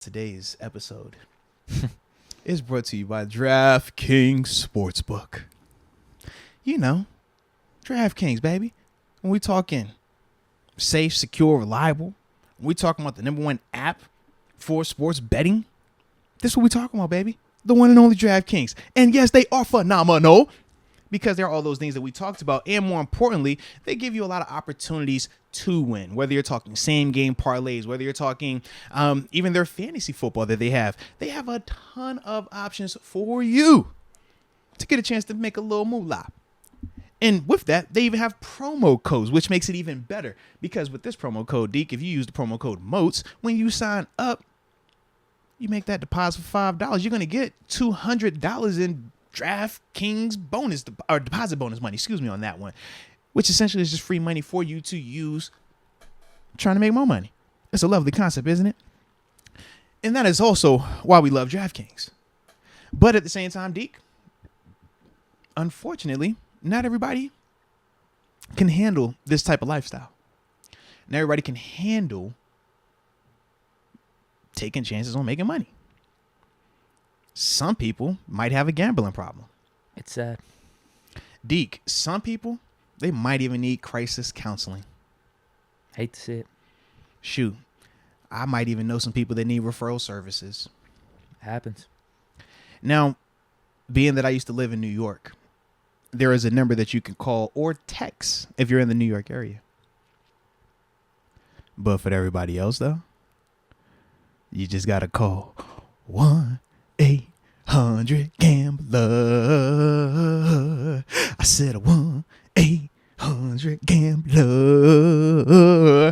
Today's episode is brought to you by DraftKings Sportsbook. You know, DraftKings, baby. When we talking safe, secure, reliable, when we talking about the number one app for sports betting, this is what we talking about, baby. The one and only DraftKings. And yes, they are phenomenal because there are all those things that we talked about. And more importantly, they give you a lot of opportunities to win, whether you're talking same game parlays, whether you're talking even their fantasy football that they have a ton of options for you to get a chance to make a little moolah. And with that, they even have promo codes, which makes it even better because with this promo code, Deke, if you use the promo code MOATS, when you sign up, you make that deposit for $5, you're going to get $200 in DraftKings bonus or deposit bonus money, on that one, which essentially is just free money for you to use trying to make more money. It's a lovely concept, isn't it? And that is also why we love DraftKings. But at the same time, Deke, unfortunately, not everybody can handle this type of lifestyle. Not everybody can handle taking chances on making money. Some people might have a gambling problem. It's sad. Deke, some people, they might even need crisis counseling. Hate to see it. Shoot, I might even know some people that need referral services. Happens. Now, being that I used to live in New York, there is a number that you can call or text if you're in the New York area. But for everybody else, though, you just got to call 1-800-GAMBLER. I said 1-800-GAMBLER.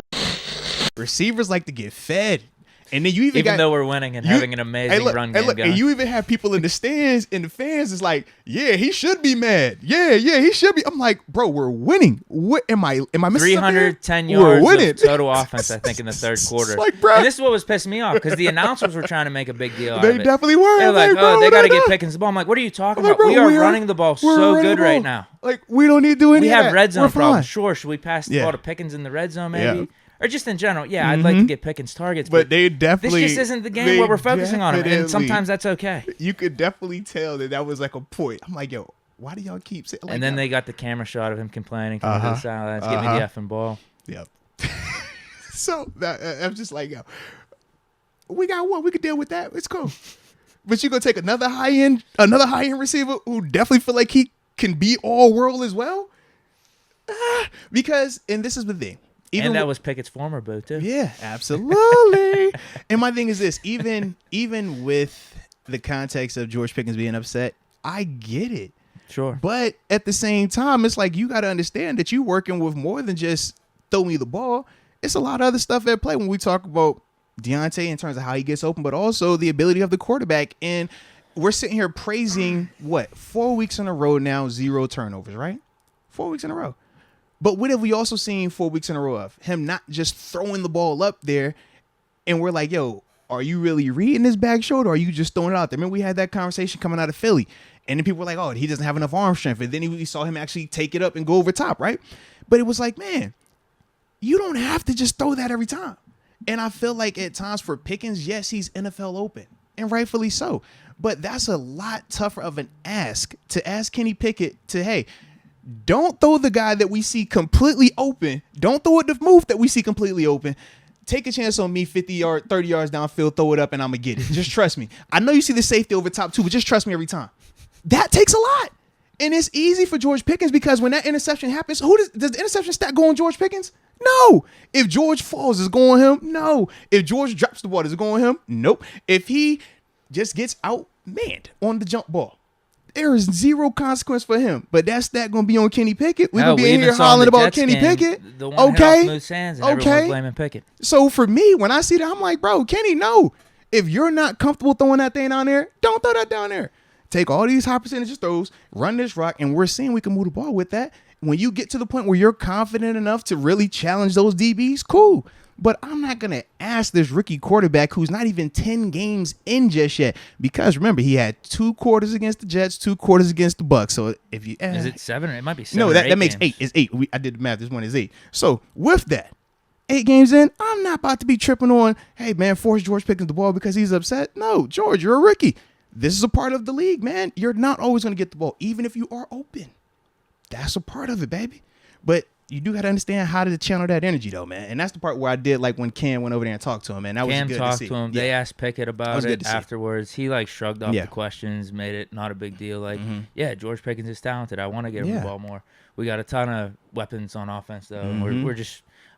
Receivers like to get fed. And then you even though we're winning and having an amazing run game going. And you even have people in the stands, and the fans is like, yeah, he should be mad. Yeah, he should be. I'm like, bro, we're winning. What am I missing 310 yards of total offense, I think, in the third quarter. Like, bro. And this is what was pissing me off, because the announcers were trying to make a big deal out of it. They definitely were. They're like, bro, they got to get Pickens the ball. I'm like, what are you talking about? Bro, we are running the ball so good right now. Like, we don't need to do anything. We have red zone problems. Sure, should we pass the ball to Pickens in the red zone maybe? Yeah. Or just in general, I'd like to get Pickens targets. But they definitely... This just isn't the game where we're focusing on him, and sometimes that's okay. You could definitely tell that was like a point. I'm like, yo, why do y'all keep saying like and then that? They got the camera shot of him complaining, coming to the sidelines, give me the effing ball. Yep. So I'm just like, yo, we got one. We could deal with that. It's cool. But you gonna take another high end receiver who definitely feel like he can be all world as well? Because, and this is the thing. And that was Pickett's former boo, too. Yeah, absolutely. And my thing is this, even with the context of George Pickens being upset, I get it. Sure. But at the same time, it's like you got to understand that you're working with more than just throw me the ball. It's a lot of other stuff at play when we talk about Deontay in terms of how he gets open, but also the ability of the quarterback. And we're sitting here praising, 4 weeks in a row now, 0 turnovers, right? 4 weeks in a row. But what have we also seen 4 weeks in a row of? Him not just throwing the ball up there, and we're like, yo, are you really reading his back shoulder, or are you just throwing it out there? Remember, we had that conversation coming out of Philly, and then people were like, oh, he doesn't have enough arm strength, and then we saw him actually take it up and go over top, right? But it was like, man, you don't have to just throw that every time. And I feel like at times for Pickens, yes, he's NFL open, and rightfully so. But that's a lot tougher of an ask to ask Kenny Pickett to, hey, don't throw the guy that we see completely open. Don't throw it the move that we see completely open. Take a chance on me 30 yards downfield, throw it up, and I'm going to get it. Just trust me. I know you see the safety over top too, but just trust me every time. That takes a lot. And it's easy for George Pickens because when that interception happens, does the interception stat go on George Pickens? No. If George falls, is it going on him? No. If George drops the ball, is it going on him? Nope. If he just gets outmanned on the jump ball, there is 0 consequence for him. But that's going to be on Kenny Pickett. We're going to be in here hollering about Kenny Pickett. The one hit off smooth sands and everyone was blaming Pickett. So for me, when I see that, I'm like, bro, Kenny, no. If you're not comfortable throwing that thing down there, don't throw that down there. Take all these high percentage throws, run this rock, and we're seeing we can move the ball with that. When you get to the point where you're confident enough to really challenge those DBs, cool. But I'm not going to ask this rookie quarterback who's not even 10 games in just yet. Because remember, he had 2 quarters against the Jets, 2 quarters against the Bucs. So if you is it 7? It might be 7. No, that makes 8. It's 8. I did the math. This one is 8. So with that, 8 games in, I'm not about to be tripping on, hey, man, force George Pickens the ball because he's upset. No, George, you're a rookie. This is a part of the league, man. You're not always going to get the ball, even if you are open. That's a part of it, baby. But you do got to understand how to channel that energy, though, man. And that's the part where I did like when Cam went over there and talked to him, man. That was good to see. Cam talked to him. They asked Pickett about it afterwards. He like shrugged off the questions, made it not a big deal. Like, yeah, George Pickens is talented. I want to get him the ball more. We got a ton of weapons on offense, though. And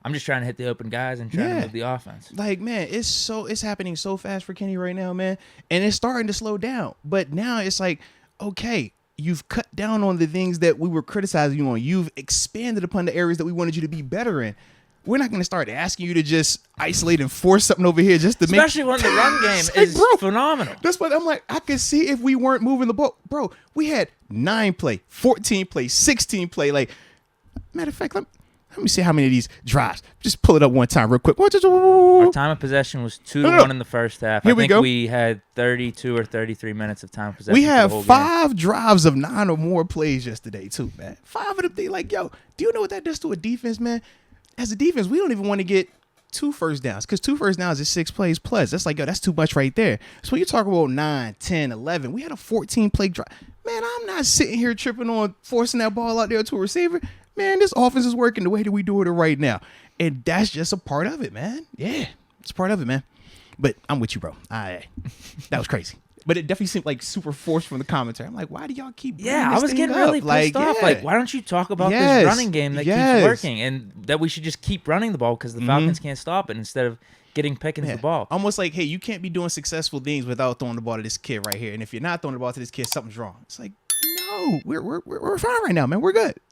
I'm just trying to hit the open guys and trying to move the offense. Like, man, it's happening so fast for Kenny right now, man. And it's starting to slow down. But now it's like, okay, you've cut down on the things that we were criticizing you on. You've expanded upon the areas that we wanted you to be better in. We're not going to start asking you to just isolate and force something over here just to Especially when the run game is phenomenal. That's what I'm like. I could see if we weren't moving the ball. Bro, we had 9 play, 14 play, 16 play. Like, matter of fact, let me see how many of these drives. Just pull it up one time real quick. Our time of possession was 2-1 in the first half. I think we had 32 or 33 minutes of time of possession. We had 5 drives of 9 or more plays yesterday, too, man. 5 of them, they like, yo, do you know what that does to a defense, man? As a defense, we don't even want to get 2 first downs because 2 first downs is 6 plays plus. That's like, yo, that's too much right there. So when you talk about 9, 10, 11, we had a 14-play drive. Man, I'm not sitting here tripping on forcing that ball out there to a receiver. Man, this offense is working the way that we do it right now. And that's just a part of it, man. Yeah, it's a part of it, man. But I'm with you, bro. That was crazy. But it definitely seemed like super forced from the commentary. I'm like, why do y'all keep bringing this I was getting up? really pissed off. Like, why don't you talk about this running game that keeps working and that we should just keep running the ball because the Falcons can't stop it instead of getting Pickens the ball. Almost like, hey, you can't be doing successful things without throwing the ball to this kid right here. And if you're not throwing the ball to this kid, something's wrong. It's like, no, we're fine right now, man. We're good.